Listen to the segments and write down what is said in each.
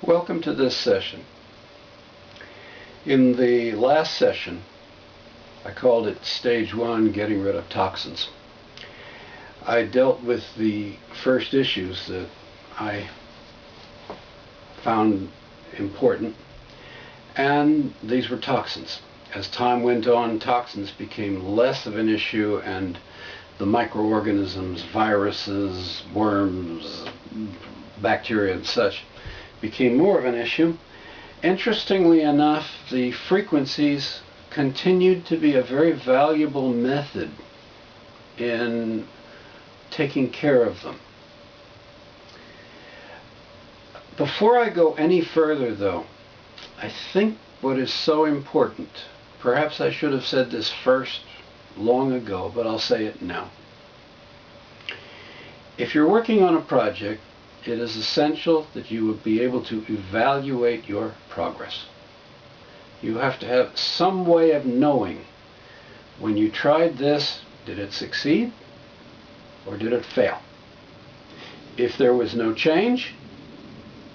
Welcome to this session. In the last session, I called it Stage 1, Getting Rid of Toxins. I dealt with the first issues that I found important, and these were toxins. As time went on, toxins became less of an issue, and the microorganisms, viruses, worms, bacteria and such became more of an issue. Interestingly enough, the frequencies continued to be a very valuable method in taking care of them. Before I go any further, though, I think what is so important, perhaps I should have said this first long ago, but I'll say it now. If you're working on a project, it is essential that you would be able to evaluate your progress. You have to have some way of knowing, when you tried this, did it succeed or did it fail? If there was no change,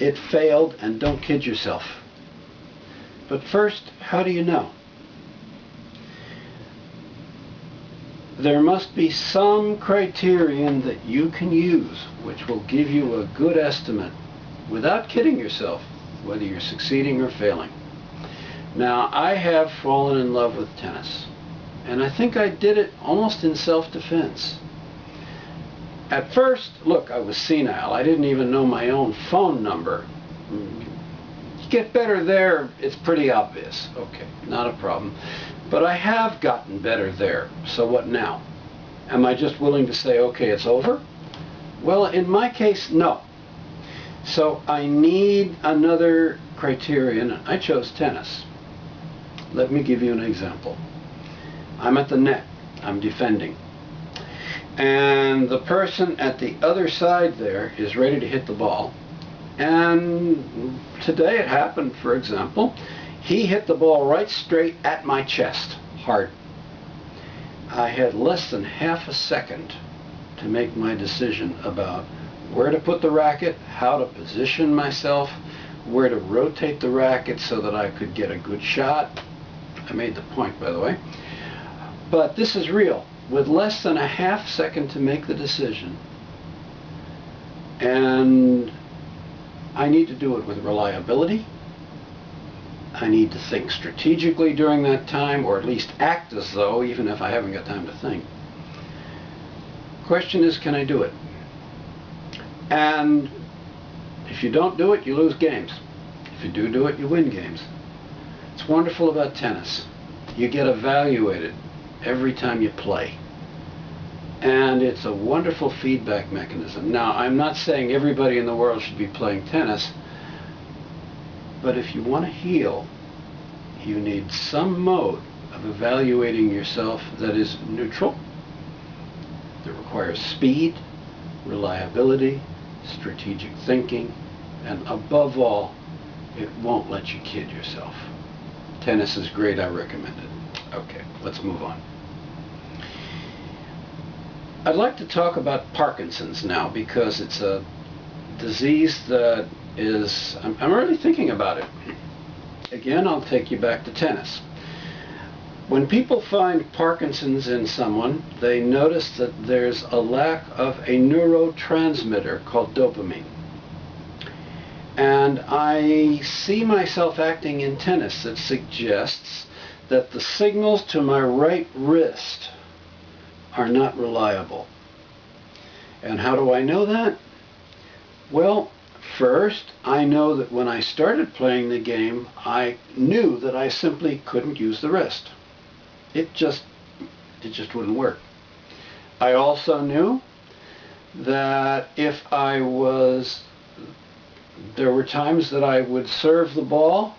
it failed, and don't kid yourself. But first, how do you know? There must be some criterion that you can use which will give you a good estimate, without kidding yourself, whether you're succeeding or failing. Now, I have fallen in love with tennis, and I think I did it almost in self-defense. At first, look, I was senile. I didn't even know my own phone number. You get better there, it's pretty obvious. Okay, not a problem. But I have gotten better there, so what now? Am I just willing to say, okay, it's over? Well, in my case, no. So I need another criterion. I chose tennis. Let me give you an example. I'm at the net. I'm defending. And the person at the other side there is ready to hit the ball. And today it happened, for example, he hit the ball right straight at my chest, hard. I had less than half a second to make my decision about where to put the racket, how to position myself, where to rotate the racket so that I could get a good shot. I made the point, by the way. But this is real. With less than a half second to make the decision, and I need to do it with reliability. I need to think strategically during that time, or at least act as though, even if I haven't got time to think. Question is, can I do it? And if you don't do it, you lose games. If you do it, you win games. It's wonderful about tennis. You get evaluated every time you play. And it's a wonderful feedback mechanism. Now, I'm not saying everybody in the world should be playing tennis, but if you want to heal, you need some mode of evaluating yourself that is neutral, that requires speed, reliability, strategic thinking, and above all, it won't let you kid yourself. Tennis is great. I recommend it. Okay, let's move on. I'd like to talk about Parkinson's now, because it's a disease that is, I'm really thinking about it. Again, I'll take you back to tennis. When people find Parkinson's in someone, they notice that there's a lack of a neurotransmitter called dopamine. And I see myself acting in tennis that suggests that the signals to my right wrist are not reliable. And how do I know that? Well, first, I know that when I started playing the game, I knew that I simply couldn't use the wrist. It just wouldn't work. I also knew that if there were times that I would serve the ball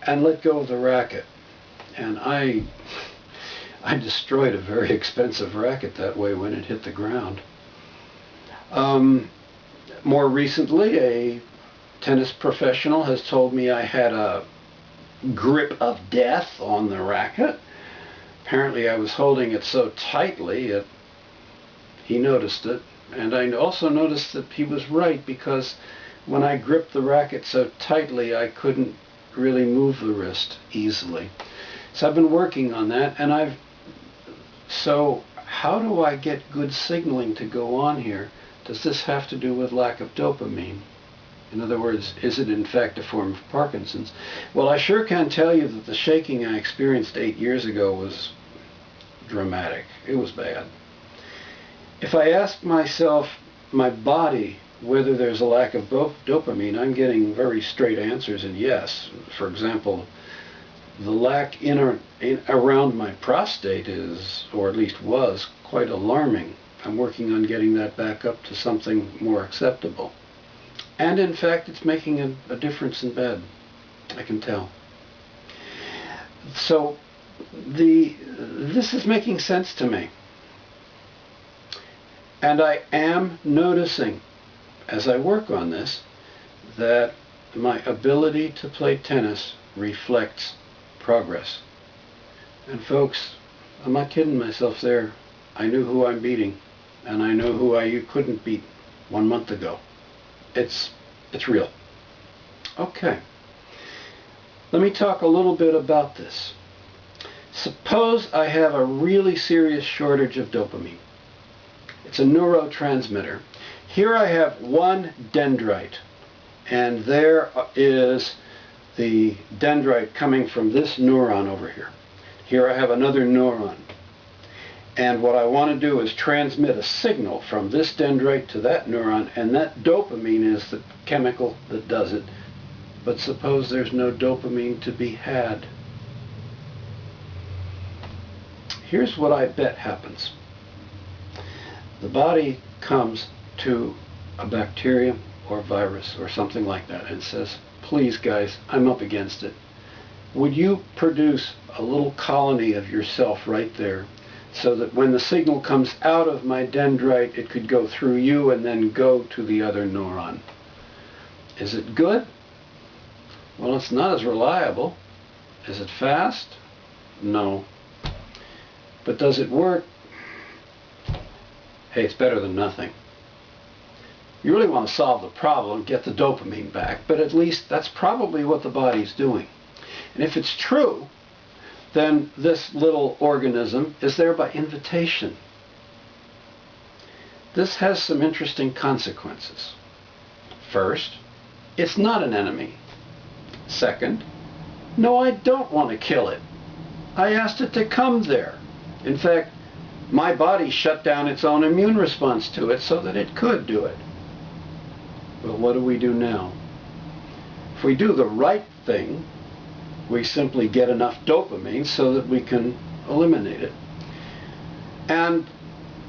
and let go of the racket. And I destroyed a very expensive racket that way when it hit the ground. More recently, a tennis professional has told me I had a grip of death on the racket. Apparently I was holding it so tightly, he noticed it. And I also noticed that he was right, because when I gripped the racket so tightly I couldn't really move the wrist easily. So I've been working on that, and so how do I get good signaling to go on here? Does this have to do with lack of dopamine? In other words, is it in fact a form of Parkinson's? Well, I sure can tell you that the shaking I experienced 8 years ago was dramatic. It was bad. If I ask myself, my body, whether there's a lack of dopamine, I'm getting very straight answers, and yes. For example, the lack around my prostate is, or at least was, quite alarming. I'm working on getting that back up to something more acceptable. And in fact, it's making a difference in bed. I can tell. So this is making sense to me. And I am noticing, as I work on this, that my ability to play tennis reflects progress. And folks, I'm not kidding myself there. I knew who I'm beating, and I know who you couldn't beat 1 month ago. It's real. Okay. Let me talk a little bit about this. Suppose I have a really serious shortage of dopamine. It's a neurotransmitter. Here I have one dendrite, and there is the dendrite coming from this neuron over here. Here I have another neuron. And what I want to do is transmit a signal from this dendrite to that neuron, and that dopamine is the chemical that does it. But suppose there's no dopamine to be had. Here's what I bet happens. The body comes to a bacterium or virus or something like that and says, please guys, I'm up against it. Would you produce a little colony of yourself right there, so that when the signal comes out of my dendrite, it could go through you and then go to the other neuron? Is it good? Well, it's not as reliable. Is it fast? No. But does it work? Hey, it's better than nothing. You really want to solve the problem, get the dopamine back, but at least that's probably what the body's doing. And if it's true, then this little organism is there by invitation. This has some interesting consequences. First, it's not an enemy. Second, no, I don't want to kill it. I asked it to come there. In fact, my body shut down its own immune response to it so that it could do it. But what do we do now? If we do the right thing, we simply get enough dopamine so that we can eliminate it. And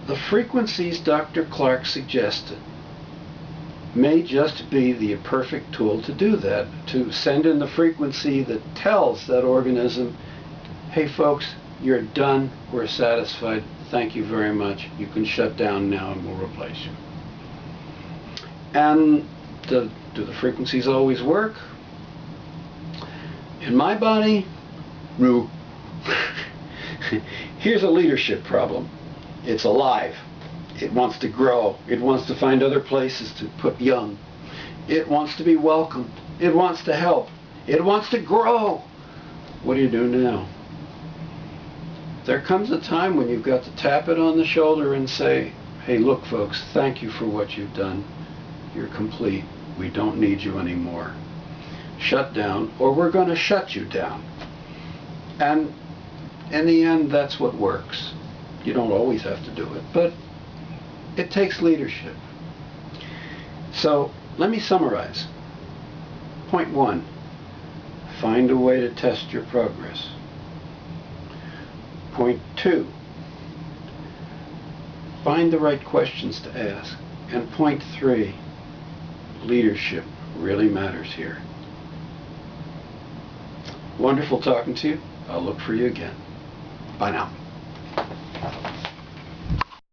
the frequencies Dr. Clark suggested may just be the perfect tool to do that, to send in the frequency that tells that organism, hey folks, you're done, we're satisfied, thank you very much, you can shut down now and we'll replace you. And do the frequencies always work? In my body, no. Here's a leadership problem. It's alive. It wants to grow. It wants to find other places to put young. It wants to be welcomed. It wants to help. It wants to grow. What do you do now? There comes a time when you've got to tap it on the shoulder and say, hey, look, folks, thank you for what you've done. You're complete. We don't need you anymore. Shut down, or we're going to shut you down. And in the end, that's what works. You don't always have to do it, but it takes leadership. So let me summarize. Point 1, find a way to test your progress. Point 2, find the right questions to ask. And point 3, leadership really matters here. Wonderful talking to you. I'll look for you again. Bye now.